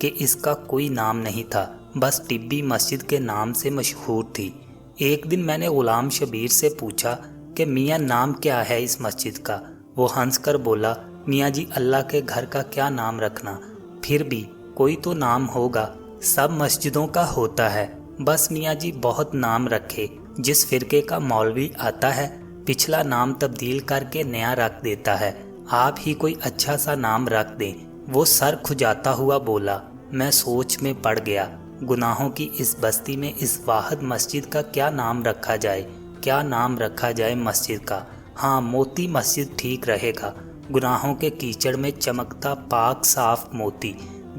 کہ اس کا کوئی نام نہیں تھا، بس ٹبی مسجد کے نام سے مشہور تھی۔ ایک دن میں نے غلام شبیر سے پوچھا کہ میاں نام کیا ہے اس مسجد کا؟ وہ ہنس کر بولا، میاں جی اللہ کے گھر کا کیا نام رکھنا، پھر بھی کوئی تو نام ہوگا، سب مسجدوں کا ہوتا ہے، بس میاں جی بہت نام رکھے، جس فرقے کا مولوی آتا ہے پچھلا نام تبدیل کر کے نیا رکھ دیتا ہے، آپ ہی کوئی اچھا سا نام رکھ دیں۔ وہ سر کھجاتا ہوا بولا۔ میں سوچ میں پڑ گیا، گناہوں کی اس بستی میں اس واحد مسجد کا کیا نام رکھا جائے؟ کیا نام رکھا جائے مسجد کا؟ ہاں، موتی مسجد ٹھیک رہے گا، گناہوں کے کیچڑ میں چمکتا پاک صاف موتی۔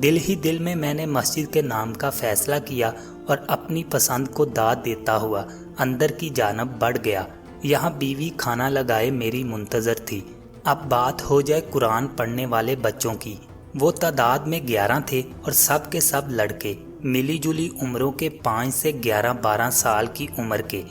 دل ہی دل میں نے مسجد کے نام کا فیصلہ کیا اور اپنی پسند کو داد دیتا ہوا اندر کی جانب بڑھ گیا۔ یہاں بیوی کھانا لگائے میری منتظر تھی۔ اب بات ہو جائے قرآن پڑھنے والے بچوں کی۔ وہ تعداد میں 11 تھے اور سب کے سب لڑکے، ملی جلی عمروں کے 5 سے 11-12 سال کی عمر کے۔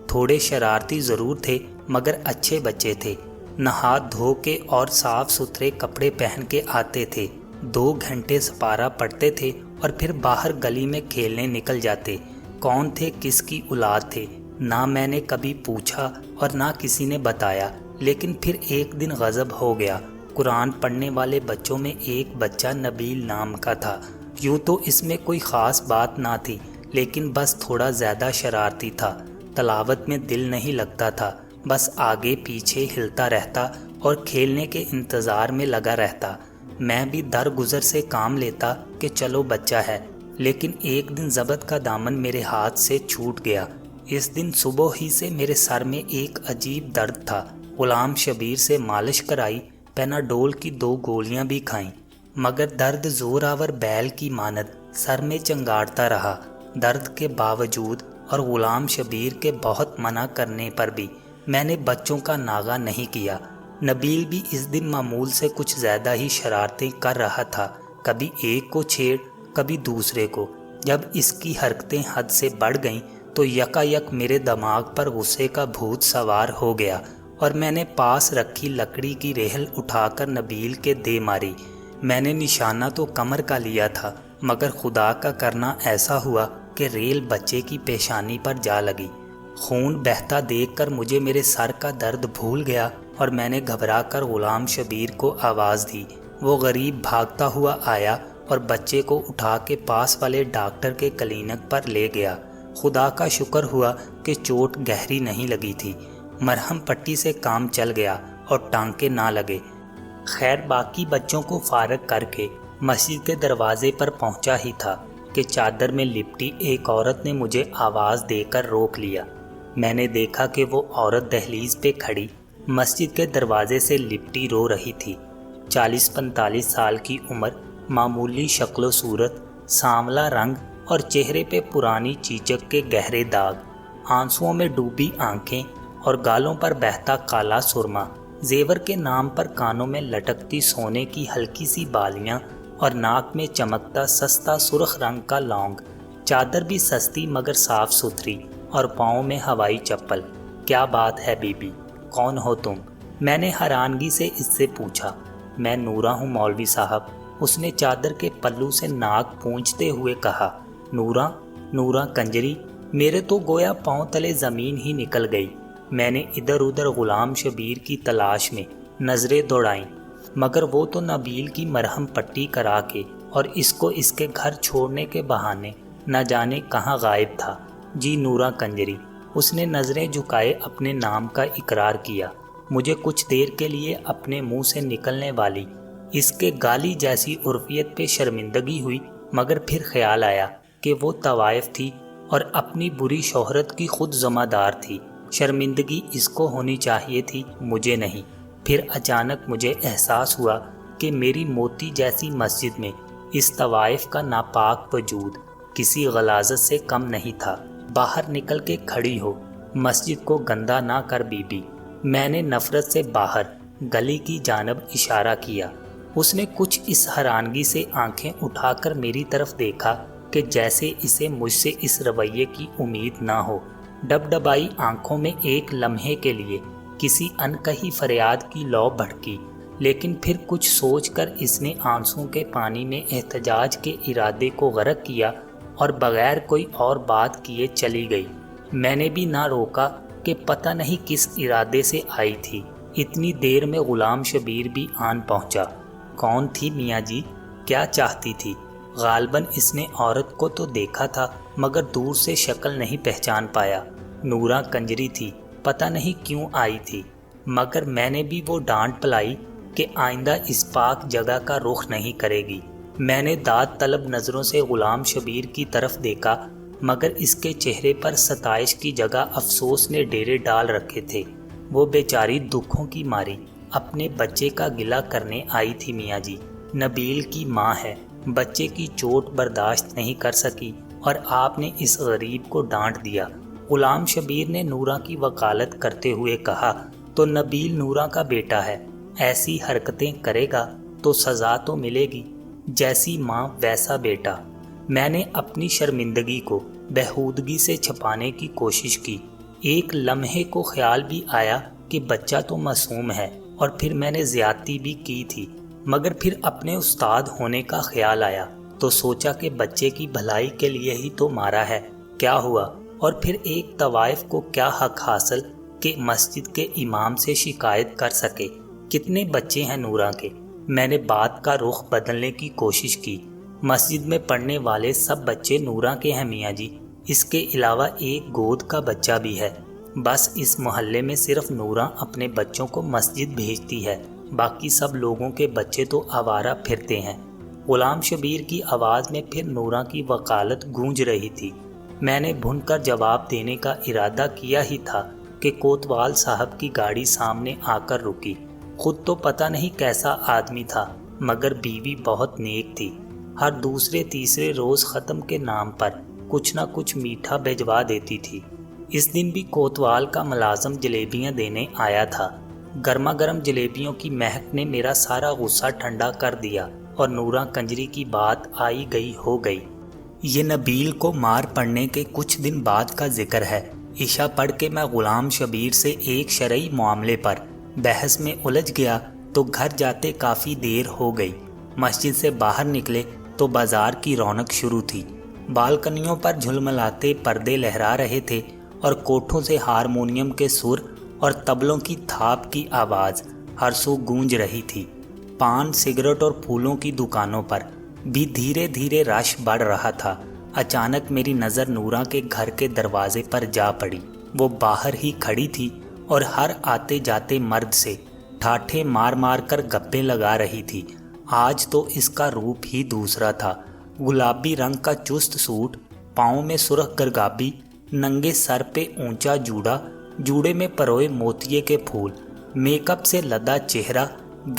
تھوڑے شرارتی ضرور تھے مگر اچھے بچے تھے، نہا دھو کے اور صاف ستھرے کپڑے پہن کے آتے تھے، 2 گھنٹے سپارہ پڑھتے تھے اور پھر باہر گلی میں کھیلنے نکل جاتے۔ کون تھے، کس کی اولاد تھے، نہ میں نے کبھی پوچھا اور نہ کسی نے بتایا، لیکن پھر ایک دن غضب ہو گیا۔ قرآن پڑھنے والے بچوں میں ایک بچہ نبیل نام کا تھا۔ یوں تو اس میں کوئی خاص بات نہ تھی، لیکن بس تھوڑا زیادہ شرارتی تھا۔ تلاوت میں دل نہیں لگتا تھا، بس آگے پیچھے ہلتا رہتا اور کھیلنے کے انتظار میں لگا رہتا۔ میں بھی درگزر سے کام لیتا کہ چلو بچہ ہے، لیکن ایک دن ضبط کا دامن میرے ہاتھ سے چھوٹ گیا۔ اس دن صبح ہی سے میرے سر میں ایک عجیب درد تھا۔ غلام شبیر سے مالش کرائی، پیناڈول کی 2 گولیاں بھی کھائیں، مگر درد زور آور بیل کی مانند سر میں چنگاڑتا رہا۔ درد کے باوجود اور غلام شبیر کے بہت منع کرنے پر بھی میں نے بچوں کا ناغہ نہیں کیا۔ نبیل بھی اس دن معمول سے کچھ زیادہ ہی شرارتیں کر رہا تھا، کبھی ایک کو چھیڑ کبھی دوسرے کو۔ جب اس کی حرکتیں حد سے بڑھ گئیں تو یکا یک میرے دماغ پر غصے کا بھوت سوار ہو گیا اور میں نے پاس رکھی لکڑی کی ریہل اٹھا کر نبیل کے دے ماری۔ میں نے نشانہ تو کمر کا لیا تھا، مگر خدا کا کرنا ایسا ہوا کہ ریل بچے کی پیشانی پر جا لگی۔ خون بہتا دیکھ کر مجھے میرے سر کا درد بھول گیا اور میں نے گھبرا کر غلام شبیر کو آواز دی۔ وہ غریب بھاگتا ہوا آیا اور بچے کو اٹھا کے پاس والے ڈاکٹر کے کلینک پر لے گیا۔ خدا کا شکر ہوا کہ چوٹ گہری نہیں لگی تھی، مرہم پٹی سے کام چل گیا اور ٹانکے نہ لگے۔ خیر باقی بچوں کو فارغ کر کے مسجد کے دروازے پر پہنچا ہی تھا کہ چادر میں لپٹی ایک عورت نے مجھے آواز دے کر روک لیا۔ میں نے دیکھا کہ وہ عورت دہلیز پہ کھڑی مسجد کے دروازے سے لپٹی رو رہی تھی۔ 40-45 سال کی عمر، معمولی شکل و صورت، سانولا رنگ اور چہرے پہ پرانی چیچک کے گہرے داغ، آنسوؤں میں ڈوبی آنکھیں اور گالوں پر بہتا کالا سرما، زیور کے نام پر کانوں میں لٹکتی سونے کی ہلکی سی بالیاں اور ناک میں چمکتا سستا سرخ رنگ کا لونگ، چادر بھی سستی مگر صاف ستھری اور پاؤں میں ہوائی چپل۔ کیا بات ہے بی بی، کون ہو تم؟ میں نے حیرانگی سے اس سے پوچھا۔ میں نورا ہوں مولوی صاحب، اس نے چادر کے پلو سے ناک پونچھتے ہوئے کہا۔ نورا؟ نورا کنجری؟ میرے تو گویا پاؤں تلے زمین ہی نکل گئی۔ میں نے ادھر ادھر غلام شبیر کی تلاش میں نظریں دوڑائیں، مگر وہ تو نبیل کی مرہم پٹی کرا کے اور اس کو اس کے گھر چھوڑنے کے بہانے نہ جانے کہاں غائب تھا۔ جی نورا کنجری، اس نے نظریں جھکائے اپنے نام کا اقرار کیا۔ مجھے کچھ دیر کے لیے اپنے منہ سے نکلنے والی اس کے گالی جیسی عرفیت پہ شرمندگی ہوئی، مگر پھر خیال آیا کہ وہ طوائف تھی اور اپنی بری شہرت کی خود ذمہ دار تھی۔ شرمندگی اس کو ہونی چاہیے تھی، مجھے نہیں۔ پھر اچانک مجھے احساس ہوا کہ میری موتی جیسی مسجد میں اس طوائف کا ناپاک وجود کسی غلاظت سے کم نہیں تھا۔ باہر نکل کے کھڑی ہو، مسجد کو گندا نہ کر بی بی۔ میں نے نفرت سے باہر گلی کی جانب اشارہ کیا۔ اس نے کچھ اس حیرانگی سے آنکھیں اٹھا کر میری طرف دیکھا کہ جیسے اسے مجھ سے اس رویے کی امید نہ ہو۔ ڈبڈبائی آنکھوں میں ایک لمحے کے لیے کسی انکہی فریاد کی لو بھڑکی لیکن پھر کچھ سوچ کر اس نے آنسوں کے پانی میں احتجاج کے ارادے کو غرق کیا اور بغیر کوئی اور بات کیے چلی گئی۔ میں نے بھی نہ روکا کہ پتہ نہیں کس ارادے سے آئی تھی۔ اتنی دیر میں غلام شبیر بھی آن پہنچا۔ کون تھی میاں جی؟ کیا چاہتی تھی؟ غالباً اس نے عورت کو تو دیکھا تھا مگر دور سے شکل نہیں پہچان پایا۔ نورا کنجری تھی، پتہ نہیں کیوں آئی تھی، مگر میں نے بھی وہ ڈانٹ پلائی کہ آئندہ اس پاک جگہ کا رخ نہیں کرے گی۔ میں نے داد طلب نظروں سے غلام شبیر کی طرف دیکھا مگر اس کے چہرے پر ستائش کی جگہ افسوس نے ڈیرے ڈال رکھے تھے۔ وہ بیچاری دکھوں کی ماری اپنے بچے کا گلہ کرنے آئی تھی میاں جی۔ نبیل کی ماں ہے، بچے کی چوٹ برداشت نہیں کر سکی اور آپ نے اس غریب کو ڈانٹ دیا۔ غلام شبیر نے نورا کی وکالت کرتے ہوئے کہا، تو نبیل نورا کا بیٹا ہے، ایسی حرکتیں کرے گا تو سزا تو ملے گی، جیسی ماں ویسا بیٹا۔ میں نے اپنی شرمندگی کو بہودگی سے چھپانے کی کوشش کی۔ ایک لمحے کو خیال بھی آیا کہ بچہ تو معصوم ہے اور پھر میں نے زیادتی بھی کی تھی، مگر پھر اپنے استاد ہونے کا خیال آیا تو سوچا کہ بچے کی بھلائی کے لیے ہی تو مارا ہے، کیا ہوا؟ اور پھر ایک طوائف کو کیا حق حاصل کہ مسجد کے امام سے شکایت کر سکے؟ کتنے بچے ہیں نورا کے؟ میں نے بات کا رخ بدلنے کی کوشش کی۔ مسجد میں پڑھنے والے سب بچے نورا کے ہیں میاں جی، اس کے علاوہ ایک گود کا بچہ بھی ہے۔ بس اس محلے میں صرف نورا اپنے بچوں کو مسجد بھیجتی ہے، باقی سب لوگوں کے بچے تو آوارہ پھرتے ہیں۔ غلام شبیر کی آواز میں پھر نورا کی وکالت گونج رہی تھی۔ میں نے بھن کر جواب دینے کا ارادہ کیا ہی تھا کہ کوتوال صاحب کی گاڑی سامنے آ کر رکی۔ خود تو پتہ نہیں کیسا آدمی تھا مگر بیوی بہت نیک تھی۔ ہر دوسرے تیسرے روز ختم کے نام پر کچھ نہ کچھ میٹھا بھجوا دیتی تھی۔ اس دن بھی کوتوال کا ملازم جلیبیاں دینے آیا تھا۔ گرما گرم جلیبیوں کی مہک نے میرا سارا غصہ ٹھنڈا کر دیا اور نورا کنجری کی بات آئی گئی ہو گئی۔ یہ نبیل کو مار پڑنے کے کچھ دن بعد کا ذکر ہے۔ عشاء پڑھ کے میں غلام شبیر سے ایک شرعی معاملے پر بحث میں الجھ گیا تو گھر جاتے کافی دیر ہو گئی۔ مسجد سے باہر نکلے تو بازار کی رونق شروع تھی۔ بالکنیوں پر جھلملاتے پردے لہرا رہے تھے اور کوٹھوں سے ہارمونیم کے سر اور طبلوں کی تھاپ کی آواز ہر سو گونج رہی تھی۔ پان، سگریٹ اور پھولوں کی دکانوں پر بھی دھیرے دھیرے رش بڑھ رہا تھا۔ اچانک میری نظر نورا کے گھر کے دروازے پر جا پڑی۔ وہ باہر ہی کھڑی تھی اور ہر آتے جاتے مرد سے ٹھاٹھے مار مار کر گپیں لگا رہی تھی۔ آج تو اس کا روپ ہی دوسرا تھا۔ گلابی رنگ کا چست سوٹ، پاؤں میں سرخ گرگابی، ننگے سر پہ اونچا جوڑا، جوڑے میں پروئے موتیے کے پھول، میک اپ سے لدا چہرہ،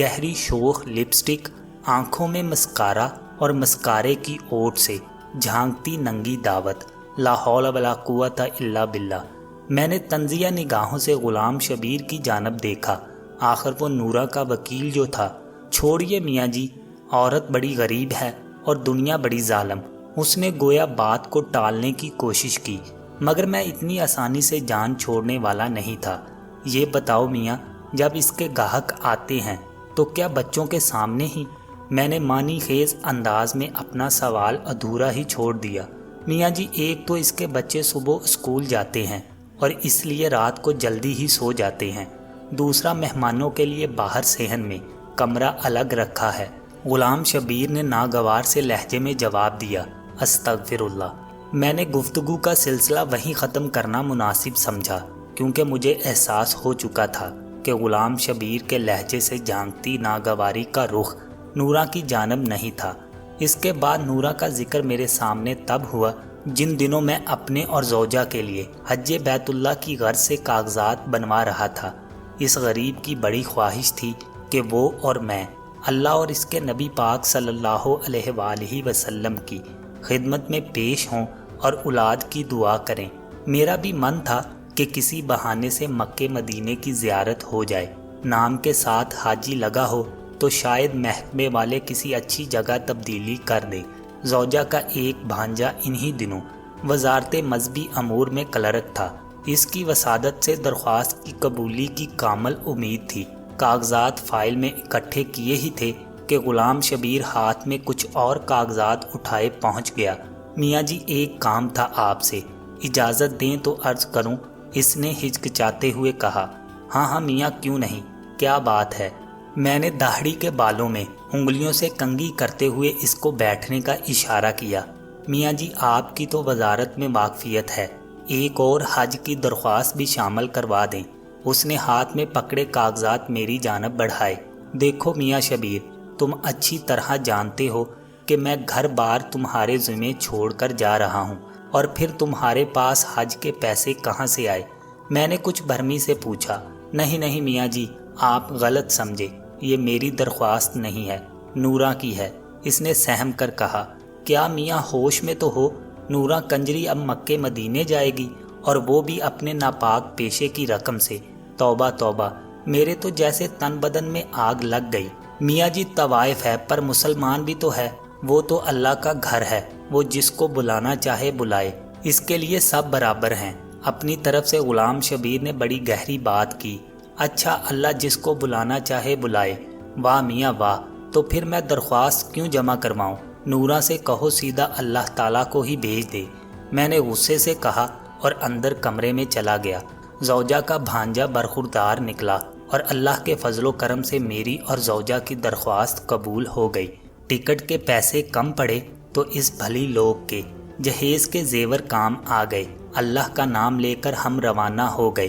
گہری شوخ لپسٹک، آنکھوں میں مسکارا اور مسکارے کی اوٹ سے جھانکتی ننگی دعوت۔ لا حول ولا قوت الا باللہ۔ میں نے تنزیہ نگاہوں سے غلام شبیر کی جانب دیکھا۔ آخر وہ نورا کا وکیل جو تھا۔ چھوڑیے میاں جی، عورت بڑی غریب ہے اور دنیا بڑی ظالم۔ اس نے گویا بات کو ٹالنے کی کوشش کی، مگر میں اتنی آسانی سے جان چھوڑنے والا نہیں تھا۔ یہ بتاؤ میاں، جب اس کے گاہک آتے ہیں تو کیا بچوں کے سامنے ہی؟ میں نے معنی خیز انداز میں اپنا سوال ادھورا ہی چھوڑ دیا۔ میاں جی، ایک تو اس کے بچے صبح اسکول جاتے ہیں اور اس لیے رات کو جلدی ہی سو جاتے ہیں، دوسرا مہمانوں کے لیے باہر صحن میں کمرہ الگ رکھا ہے۔ غلام شبیر نے ناگوار سے لہجے میں جواب دیا، استغفر اللہ۔ میں نے گفتگو کا سلسلہ وہیں ختم کرنا مناسب سمجھا، کیونکہ مجھے احساس ہو چکا تھا کہ غلام شبیر کے لہجے سے جھانکتی ناگواری کا رخ نورا کی جانب نہیں تھا۔ اس کے بعد نورا کا ذکر میرے سامنے تب ہوا جن دنوں میں اپنے اور زوجہ کے لیے حج بیت اللہ کی غرض سے کاغذات بنوا رہا تھا۔ اس غریب کی بڑی خواہش تھی کہ وہ اور میں اللہ اور اس کے نبی پاک صلی اللہ علیہ وآلہ وسلم کی خدمت میں پیش ہوں اور اولاد کی دعا کریں۔ میرا بھی من تھا کہ کسی بہانے سے مکے مدینے کی زیارت ہو جائے، نام کے ساتھ حاجی لگا ہو تو شاید محکمے والے کسی اچھی جگہ تبدیلی کر دیں۔ زوجہ کا ایک بھانجا انہی دنوں وزارت مذہبی امور میں کلرک تھا۔ اس کی وسادت سے درخواست کی قبولی کی کامل امید تھی۔ کاغذات فائل میں اکٹھے کیے ہی تھے کہ غلام شبیر ہاتھ میں کچھ اور کاغذات اٹھائے پہنچ گیا۔ میاں جی ایک کام تھا آپ سے، اجازت دیں تو عرض کروں؟ اس نے ہچکچاتے ہوئے کہا۔ ہاں میاں کیوں نہیں، کیا بات ہے؟ میں نے داڑھی کے بالوں میں انگلیوں سے کنگھی کرتے ہوئے اس کو بیٹھنے کا اشارہ کیا۔ میاں جی آپ کی تو وزارت میں واقفیت ہے، ایک اور حج کی درخواست بھی شامل کروا دیں۔ اس نے ہاتھ میں پکڑے کاغذات میری جانب بڑھائے۔ دیکھو میاں شبیر، تم اچھی طرح جانتے ہو کہ میں گھر بار تمہارے ذمہ چھوڑ کر جا رہا ہوں، اور پھر تمہارے پاس حج کے پیسے کہاں سے آئے؟ میں نے کچھ بھرمی سے پوچھا۔ نہیں میاں جی، آپ غلط سمجھے، یہ میری درخواست نہیں ہے، نورا کی ہے، اس نے سہم کر کہا۔ کیا میاں ہوش میں تو ہو؟ نورا کنجری اب مکے مدینے جائے گی، اور وہ بھی اپنے ناپاک پیشے کی رقم سے۔ توبہ توبہ، میرے تو جیسے تن بدن میں آگ لگ گئی۔ میاں جی طوائف ہے پر مسلمان بھی تو ہے، وہ تو اللہ کا گھر ہے، وہ جس کو بلانا چاہے بلائے، اس کے لیے سب برابر ہیں۔ اپنی طرف سے غلام شبیر نے بڑی گہری بات کی۔ اچھا، اللہ جس کو بلانا چاہے بلائے، واہ میاں واہ، تو پھر میں درخواست کیوں جمع کرواؤں؟ نورا سے کہو سیدھا اللہ تعالیٰ کو ہی بھیج دے، میں نے غصے سے کہا اور اندر کمرے میں چلا گیا۔ زوجہ کا بھانجا برخوردار نکلا اور اللہ کے فضل و کرم سے میری اور زوجہ کی درخواست قبول ہو گئی۔ ٹکٹ کے پیسے کم پڑے تو اس بھلی لوگ کے جہیز کے زیور کام آ گئے۔ اللہ کا نام لے کر ہم روانہ ہو گئے۔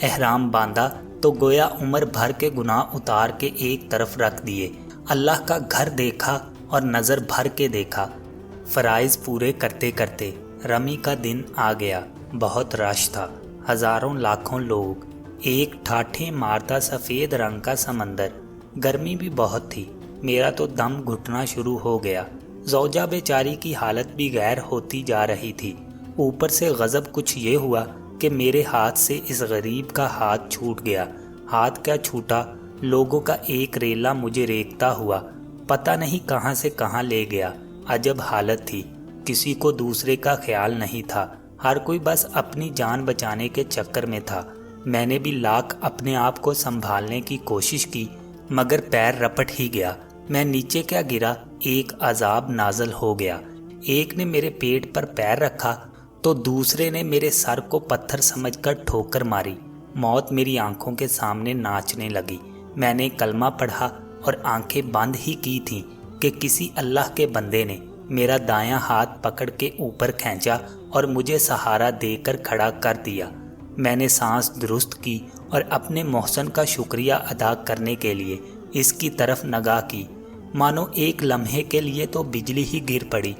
احرام باندھا تو گویا عمر بھر کے گناہ اتار کے ایک طرف رکھ دیے۔ اللہ کا گھر دیکھا اور نظر بھر کے دیکھا۔ فرائض پورے کرتے کرتے رمی کا دن آ گیا۔ بہت رش تھا، ہزاروں لاکھوں لوگ، ایک ٹھاٹھیں مارتا سفید رنگ کا سمندر، گرمی بھی بہت تھی۔ میرا تو دم گھٹنا شروع ہو گیا۔ زوجہ بیچاری کی حالت بھی غیر ہوتی جا رہی تھی۔ اوپر سے غضب کچھ یہ ہوا کہ میرے ہاتھ سے اس غریب کا ہاتھ چھوٹ گیا۔ ہاتھ کیا چھوٹا، لوگوں کا ایک ریلا مجھے ریکتا ہوا پتہ نہیں کہاں سے کہاں لے گیا۔ عجب حالت تھی، کسی کو دوسرے کا خیال نہیں تھا، ہر کوئی بس اپنی جان بچانے کے چکر میں تھا۔ میں نے بھی لاکھ اپنے آپ کو سنبھالنے کی کوشش کی، مگر پیر رپٹ ہی گیا۔ میں نیچے کیا گرا، ایک عذاب نازل ہو گیا۔ ایک نے میرے پیٹ پر پیر رکھا تو دوسرے نے میرے سر کو پتھر سمجھ کر ٹھوکر ماری۔ موت میری آنکھوں کے سامنے ناچنے لگی۔ میں نے کلمہ پڑھا اور آنکھیں بند ہی کی تھیں کہ کسی اللہ کے بندے نے میرا دایاں ہاتھ پکڑ کے اوپر کھینچا اور مجھے سہارا دے کر کھڑا کر دیا۔ میں نے سانس درست کی اور اپنے محسن کا شکریہ ادا کرنے کے لیے اس کی طرف نگاہ کی۔ مانو ایک لمحے کے لیے تو بجلی ہی گر پڑی۔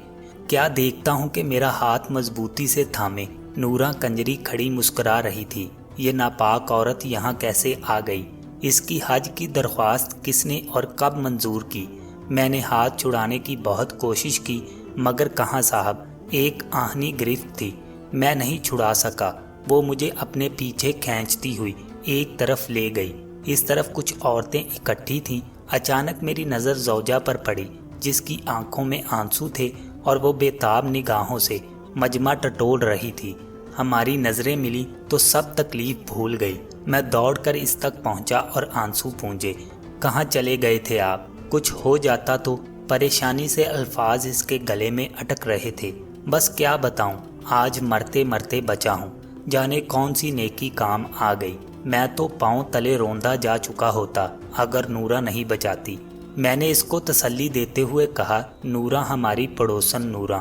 کیا دیکھتا ہوں کہ میرا ہاتھ مضبوطی سے تھامے نورا کنجری کھڑی مسکرا رہی تھی۔ یہ ناپاک عورت یہاں کیسے آ گئی؟ اس کی حج کی درخواست کس نے اور کب منظور کی؟ میں نے ہاتھ چھڑانے کی بہت کوشش کی، مگر کہاں صاحب، ایک آہنی گرفت تھی، میں نہیں چھڑا سکا۔ وہ مجھے اپنے پیچھے کھینچتی ہوئی ایک طرف لے گئی۔ اس طرف کچھ عورتیں اکٹھی تھیں۔ اچانک میری نظر زوجہ پر پڑی، جس کی آنکھوں میں آنسو تھے اور وہ بے تاب نگاہوں سے مجمع ٹٹول رہی تھی۔ ہماری نظریں ملی تو سب تکلیف بھول گئی۔ میں دوڑ کر اس تک پہنچا اور آنسو پونجے۔ کہاں چلے گئے تھے آپ؟ کچھ ہو جاتا تو؟ پریشانی سے الفاظ اس کے گلے میں اٹک رہے تھے۔ بس کیا بتاؤں، آج مرتے مرتے بچا ہوں، جانے کون سی نیکی کام آ گئی۔ میں تو پاؤں تلے روندا جا چکا ہوتا اگر نورا نہیں بچاتی۔ میں نے اس کو تسلی دیتے ہوئے کہا، نورا ہماری پڑوسن نورا،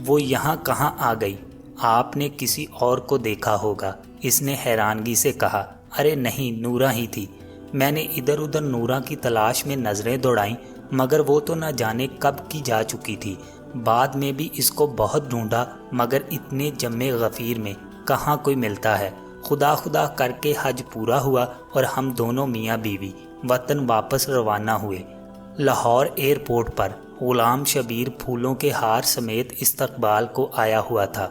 وہ یہاں کہاں آ گئی؟ آپ نے کسی اور کو دیکھا ہوگا، اس نے حیرانگی سے کہا۔ ارے نہیں، نورا ہی تھی۔ میں نے ادھر ادھر نورا کی تلاش میں نظریں دوڑائیں، مگر وہ تو نہ جانے کب کی جا چکی تھی۔ بعد میں بھی اس کو بہت ڈھونڈا، مگر اتنے جمے غفیر میں کہاں کوئی ملتا ہے۔ خدا خدا کر کے حج پورا ہوا اور ہم دونوں میاں بیوی وطن واپس روانہ ہوئے۔ لاہور ایئرپورٹ پر غلام شبیر پھولوں کے ہار سمیت استقبال کو آیا ہوا تھا۔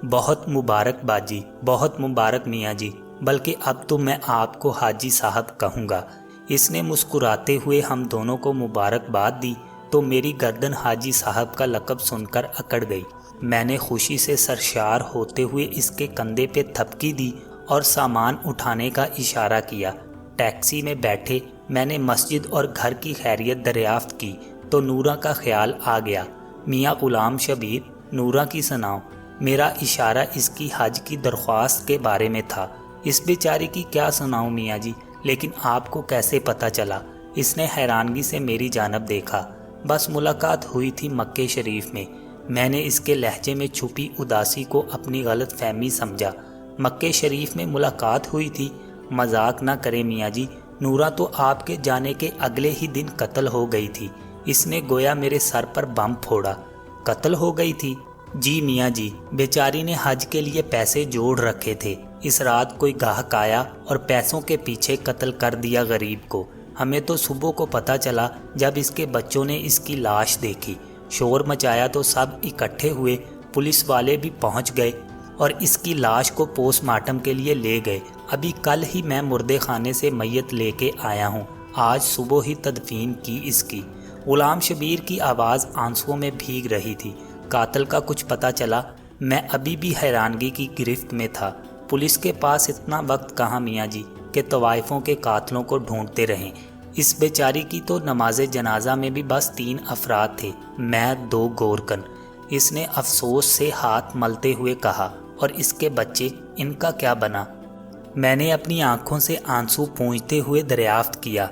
بہت مبارک باجی، بہت مبارک میاں جی، بلکہ اب تو میں آپ کو حاجی صاحب کہوں گا۔ اس نے مسکراتے ہوئے ہم دونوں کو مبارکباد دی تو میری گردن حاجی صاحب کا لقب سن کر اکڑ گئی۔ میں نے خوشی سے سرشار ہوتے ہوئے اس کے کندھے پہ تھپکی دی اور سامان اٹھانے کا اشارہ کیا۔ ٹیکسی میں بیٹھے میں نے مسجد اور گھر کی خیریت دریافت کی تو نورا کا خیال آ گیا۔ میاں غلام شبیر، نورا کی سناؤ۔ میرا اشارہ اس کی حج کی درخواست کے بارے میں تھا۔ اس بیچاری کی کیا سناؤں میاں جی، لیکن آپ کو کیسے پتہ چلا؟ اس نے حیرانگی سے میری جانب دیکھا۔ بس ملاقات ہوئی تھی مکے شریف میں۔ میں نے اس کے لہجے میں چھپی اداسی کو اپنی غلط فہمی سمجھا۔ مکے شریف میں ملاقات ہوئی تھی؟ مذاق نہ کرے میاں جی، نورا تو آپ کے جانے کے اگلے ہی دن قتل ہو گئی تھی۔ اس نے گویا میرے سر پر بم پھوڑا۔ قتل ہو گئی تھی؟ جی میاں جی، بیچاری نے حج کے لیے پیسے جوڑ رکھے تھے۔ اس رات کوئی گاہک آیا اور پیسوں کے پیچھے قتل کر دیا غریب کو۔ ہمیں تو صبح کو پتہ چلا جب اس کے بچوں نے اس کی لاش دیکھی۔ شور مچایا تو سب اکٹھے ہوئے، پولیس والے بھی پہنچ گئے اور اس کی لاش کو پوسٹ مارٹم کے لیے لے گئے۔ ابھی کل ہی میں مردے خانے سے میت لے کے آیا ہوں۔ آج صبح ہی تدفین کی اس کی۔ غلام شبیر کی آواز آنسوؤں میں بھیگ رہی تھی۔ قاتل کا کچھ پتہ چلا؟ میں ابھی بھی حیرانگی کی گرفت میں تھا۔ پولیس کے پاس اتنا وقت کہاں میاں جی کہ طوائفوں کے قاتلوں کو ڈھونڈتے رہیں۔ اس بیچاری کی تو نماز جنازہ میں بھی بس 3 افراد تھے، میں 2 گورکن۔ اس نے افسوس سے ہاتھ ملتے ہوئے کہا، اور اس کے بچے، ان کا کیا بنا؟ میں نے اپنی آنکھوں سے آنسو پونچھتے ہوئے دریافت کیا۔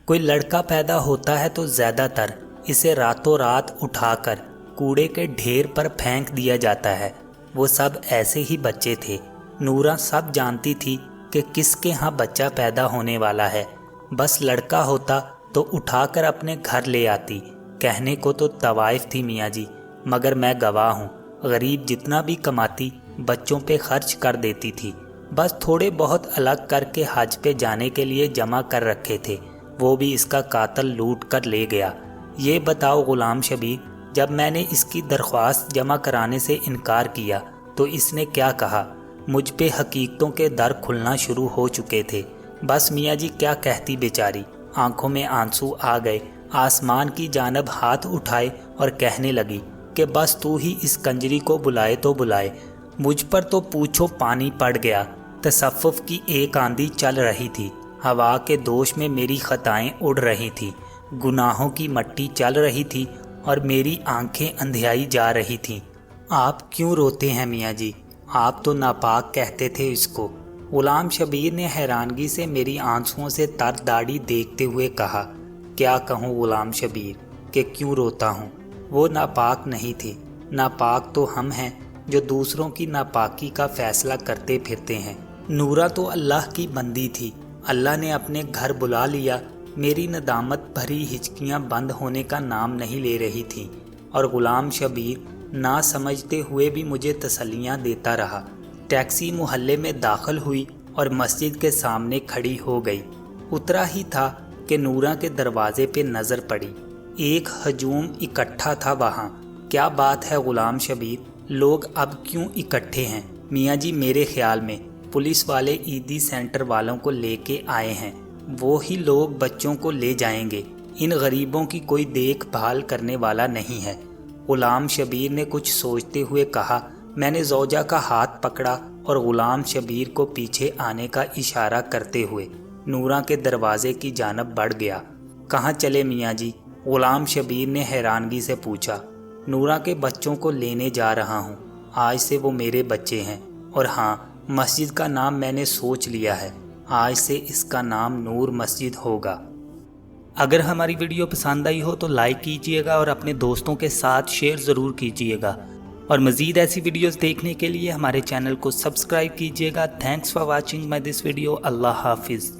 کوئی لڑکا پیدا ہوتا ہے تو زیادہ تر اسے راتوں رات اٹھا کر کوڑے کے ڈھیر پر پھینک دیا جاتا ہے۔ وہ سب ایسے ہی بچے تھے۔ نورا سب جانتی تھی کہ کس کے ہاں بچہ پیدا ہونے والا ہے۔ بس لڑکا ہوتا تو اٹھا کر اپنے گھر لے آتی۔ کہنے کو تو طوائف تھی میاں جی، مگر میں گواہ ہوں، غریب جتنا بھی کماتی بچوں پہ خرچ کر دیتی تھی۔ بس تھوڑے بہت الگ کر کے حج پہ جانے کے لیے جمع کر رکھے تھے، وہ بھی اس کا قاتل لوٹ کر لے گیا۔ یہ بتاؤ غلام شبیر، جب میں نے اس کی درخواست جمع کرانے سے انکار کیا تو اس نے کیا کہا؟ مجھ پہ حقیقتوں کے در کھلنا شروع ہو چکے تھے۔ بس میاں جی کیا کہتی بیچاری، آنکھوں میں آنسو آ گئے، آسمان کی جانب ہاتھ اٹھائے اور کہنے لگی کہ بس تو ہی اس کنجری کو بلائے تو بلائے۔ مجھ پر تو پوچھو پانی پڑ گیا۔ تصوف کی ایک آندھی چل رہی تھی، ہوا کے دوش میں میری خطائیں اڑ رہی تھیں، گناہوں کی مٹی چل رہی تھی اور میری آنکھیں اندھیائی جا رہی تھیں۔ آپ کیوں روتے ہیں میاں جی؟ آپ تو ناپاک کہتے تھے اس کو۔ غلام شبیر نے حیرانگی سے میری آنسوؤں سے تر داڑھی دیکھتے ہوئے کہا، کیا کہوں غلام شبیر کہ کیوں روتا ہوں؟ وہ ناپاک نہیں تھے، ناپاک تو ہم ہیں جو دوسروں کی ناپاکی کا فیصلہ کرتے پھرتے ہیں۔ نورا تو اللہ کی بندی تھی، اللہ نے اپنے گھر بلا لیا۔ میری ندامت بھری ہچکیاں بند ہونے کا نام نہیں لے رہی تھیں، اور غلام شبیر نہ سمجھتے ہوئے بھی مجھے تسلیاں دیتا رہا۔ ٹیکسی محلے میں داخل ہوئی اور مسجد کے سامنے کھڑی ہو گئی۔ اترا ہی تھا کہ نورا کے دروازے پہ نظر پڑی۔ ایک ہجوم اکٹھا تھا وہاں۔ کیا بات ہے غلام شبیر، لوگ اب کیوں اکٹھے ہیں؟ میاں جی میرے خیال میں پولیس والے عیدی سینٹر والوں کو لے کے آئے ہیں، وہی لوگ بچوں کو لے جائیں گے۔ ان غریبوں کی کوئی دیکھ بھال کرنے والا نہیں ہے۔ غلام شبیر نے کچھ سوچتے ہوئے کہا۔ میں نے زوجہ کا ہاتھ پکڑا اور غلام شبیر کو پیچھے آنے کا اشارہ کرتے ہوئے نورا کے دروازے کی جانب بڑھ گیا۔ کہاں چلے میاں جی؟ غلام شبیر نے حیرانگی سے پوچھا۔ نورا کے بچوں کو لینے جا رہا ہوں، آج سے وہ میرے بچے ہیں، اور ہاں، مسجد کا نام میں نے سوچ لیا ہے، آج سے اس کا نام نور مسجد ہوگا۔ اگر ہماری ویڈیو پسند آئی ہو تو لائک کیجئے گا اور اپنے دوستوں کے ساتھ شیئر ضرور کیجئے گا، اور مزید ایسی ویڈیوز دیکھنے کے لیے ہمارے چینل کو سبسکرائب کیجئے گا۔ Thanks for watching my this video. اللہ حافظ۔